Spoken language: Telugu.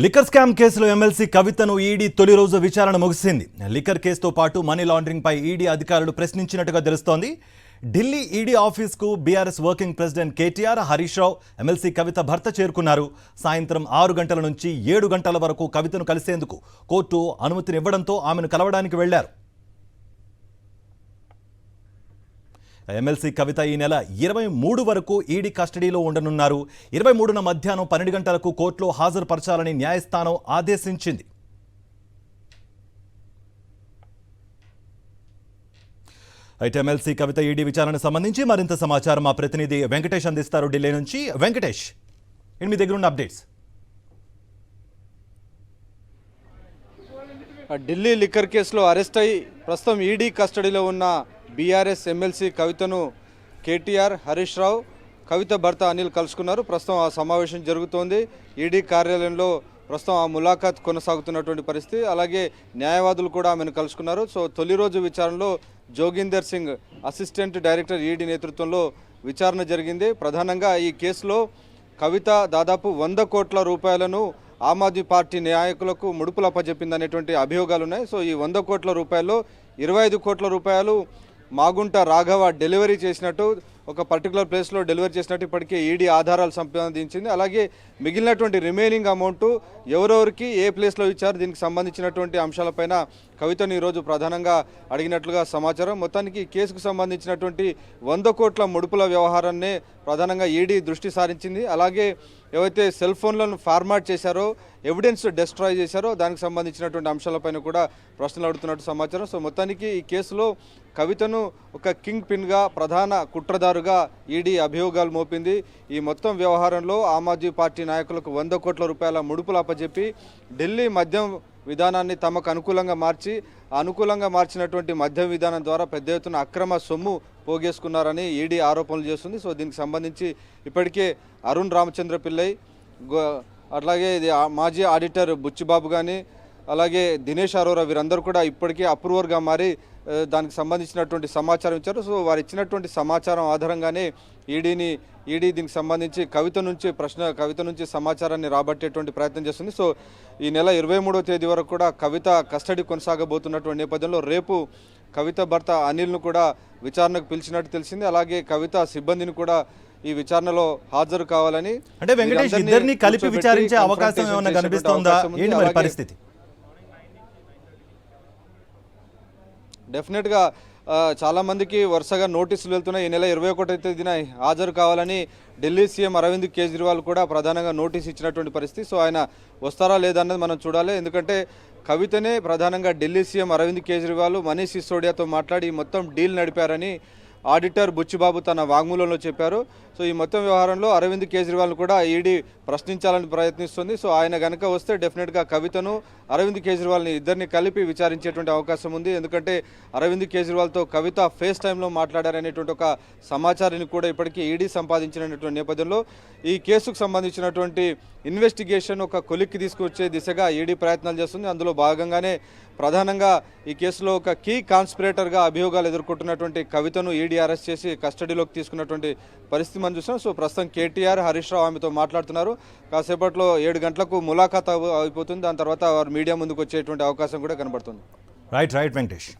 లిక్కర్ స్కామ్ కేసులో ఎమ్మెల్సీ కవితను ఈడీ తొలి రోజు విచారణ ముగిసింది. లిక్కర్ కేసుతో పాటు మనీ లాండరింగ్ పై ఈడీ అధికారులు ప్రశ్నించినట్టుగా తెలుస్తోంది. ఢిల్లీ ఈడీ ఆఫీస్కు BRS working president KTR, Harish Rao, MLC Kavitha భర్త చేరుకున్నారు. సాయంత్రం 6 గంటల నుంచి 7 గంటల వరకు కవితను కలిసేందుకు కోర్టు అనుమతినివ్వడంతో ఆమెను కలవడానికి వెళ్లారు. ఎమ్మెల్సీ కవిత ఈ నెల 23 వరకు ఈడీ కస్టడీలో ఉండనున్నారు. 23న మధ్యాహ్నం 12 గంటలకు కోర్టులో హాజరుపరచాలని న్యాయస్థానం ఆదేశించింది. అయితే ఎమ్మెల్సీ కవిత ఈడీ విచారణకు సంబంధించి మరింత సమాచారం మా ప్రతినిధి వెంకటేష్ అందిస్తారు ఢిల్లీ నుంచి. వెంకటేష్, మీ దగ్గర ఉన్న అప్డేట్స్. ఢిల్లీ లిక్కర్ కేసులో అరెస్ట్ అయి ప్రస్తుతం ఈడీ కస్టడీలో ఉన్న బీఆర్ఎస్ ఎమ్మెల్సీ కవితను కేటీఆర్, హరీష్ రావు, కవిత భర్త అనిల్ కలుసుకున్నారు. ప్రస్తుతం ఆ సమావేశం జరుగుతోంది. ఈడీ కార్యాలయంలో ప్రస్తుతం ఆ ములాఖాత్ కొనసాగుతున్నటువంటి పరిస్థితి. అలాగే న్యాయవాదులు కూడా ఆమెను కలుసుకున్నారు. సో తొలి రోజు విచారణలో Joginder Singh assistant director ED నేతృత్వంలో విచారణ జరిగింది. ప్రధానంగా ఈ కేసులో కవిత దాదాపు 100 కోట్ల రూపాయలను ఆమ్ ఆద్మీ పార్టీ నాయకులకు ముడుపులు అప్పచెప్పిందనేటువంటి అభియోగాలు ఉన్నాయి. సో ఈ 100 కోట్ల రూపాయల్లో 25 కోట్ల రూపాయలు మాగుంట రాఘవ డెలివరీ చేసినట్టు, ఒక పర్టికులర్ ప్లేస్లో డెలివరీ చేసినట్టు ఇప్పటికే ఈడీ ఆధారాలు సంపాదించింది. అలాగే మిగిలినటువంటి రిమైనింగ్ అమౌంట్ ఎవరెవరికి ఏ ప్లేస్లో ఇచ్చారు, దీనికి సంబంధించినటువంటి అంశాలపైన కవితను ఈరోజు ప్రధానంగా అడిగినట్లుగా సమాచారం. మొత్తానికి ఈ కేసుకు సంబంధించినటువంటి 100 కోట్ల ముడుపుల వ్యవహారాన్నే ప్రధానంగా ఈడీ దృష్టి సారించింది. అలాగే ఏవైతే సెల్ ఫోన్లను ఫార్మాట్ చేశారో, ఎవిడెన్స్ డెస్ట్రాయ్ చేశారో దానికి సంబంధించినటువంటి అంశాలపైన కూడా ప్రశ్నలు అడుగుతున్నట్టు సమాచారం. సో మొత్తానికి ఈ కేసులో కవితను ఒక కింగ్ పిన్గా, ప్రధాన కుట్రదారుగా ఈడీ అభియోగాలు మోపింది. ఈ మొత్తం వ్యవహారంలో ఆమ్ ఆద్మీ పార్టీ నాయకులకు 100 కోట్ల రూపాయల ముడుపులు అప్పచెప్పి ఢిల్లీ మద్యం విధానాన్ని తమకు అనుకూలంగా మార్చినటువంటి మద్యం విధానం ద్వారా పెద్ద ఎత్తున అక్రమ సొమ్ము పోగేసుకున్నారని ఈడీ ఆరోపణలు చేస్తుంది. సో దీనికి సంబంధించి ఇప్పటికే అరుణ్ రామచంద్ర పిల్లై, అట్లాగే మాజీ ఆడిటర్ బుచ్చిబాబు కానీ, అలాగే దినేష్ అరోరా వీరందరూ కూడా ఇప్పటికే అప్రూవర్గా మారి దానికి సంబంధించినటువంటి సమాచారం ఇచ్చారు. సో వారు ఇచ్చినటువంటి సమాచారం ఆధారంగానే ఈడీ దీనికి సంబంధించి కవిత నుంచి సమాచారాన్ని రాబట్టేటువంటి ప్రయత్నం చేస్తుంది. సో ఈ నెల 23వ తేదీ వరకు కూడా కవిత కస్టడీ కొనసాగబోతున్నటువంటి నేపథ్యంలో రేపు కవిత భర్త అనిల్ను కూడా విచారణకు పిలిచినట్టు తెలిసింది. అలాగే కవిత సిబ్బందిని కూడా ఈ విచారణలో హాజరు కావాలని, అంటే వెంకటేష్ ఇద్దరిని కలిపి విచారించే అవకాశం ఏమైనా కనిపిస్తోందా? ఏంటి మరి పరిస్థితి? డెఫినెట్గా చాలామందికి వరుసగా నోటీసులు వెళ్తున్నాయి. ఈ నెల 21వ తేదీన హాజరు కావాలని ఢిల్లీ సీఎం అరవింద్ కేజ్రీవాల్ కూడా ప్రధానంగా నోటీస్ ఇచ్చినటువంటి పరిస్థితి. సో ఆయన వస్తారా లేదన్నది మనం చూడాలి. ఎందుకంటే కవితనే ప్రధానంగా ఢిల్లీ సీఎం అరవింద్ కేజ్రీవాల్ మనీష్ సిసోడియాతో మాట్లాడి మొత్తం డీల్ నడిపారని ఆడిటర్ బుచ్చిబాబు తన వాంగ్మూలంలో చెప్పారు. సో ఈ మొత్తం వ్యవహారంలో అరవింద్ కేజ్రీవాల్ కూడా ఈడీ ప్రశ్నించాలని ప్రయత్నిస్తుంది. సో ఆయన కనుక వస్తే డెఫినెట్గా కవితను, అరవింద్ కేజ్రీవాల్ని ఇద్దరిని కలిపి విచారించేటువంటి అవకాశం ఉంది. ఎందుకంటే అరవింద్ కేజ్రీవాల్తో కవిత ఫేస్ టైంలో మాట్లాడారనేటువంటి ఒక సమాచారాన్ని కూడా ఇప్పటికీ ఈడీ సంపాదించినటువంటి నేపథ్యంలో ఈ కేసుకు సంబంధించినటువంటి ఇన్వెస్టిగేషన్ ఒక కొలిక్కి తీసుకొచ్చే దిశగా ఈడీ ప్రయత్నాలు చేస్తుంది. అందులో భాగంగానే ప్రధానంగా ఈ కేసులో ఒక కీ కాన్స్పిరేటర్గా అభియోగాలు ఎదుర్కొంటున్నటువంటి కవితను ఈడీ అరెస్ట్ చేసి కస్టడీలోకి తీసుకున్నటువంటి పరిస్థితి మనం చూసాం. సో ప్రస్తుతం కేటీఆర్, హరీష్ రావు ఆమెతో మాట్లాడుతున్నారు. కాసేపట్లో 7 గంటలకు ములాఖాత్ అయిపోతుంది. దాని తర్వాత వారు మీడియా ముందుకు వచ్చేటువంటి అవకాశం కూడా కనబడుతుంది. రైట్ వెంకటేష్.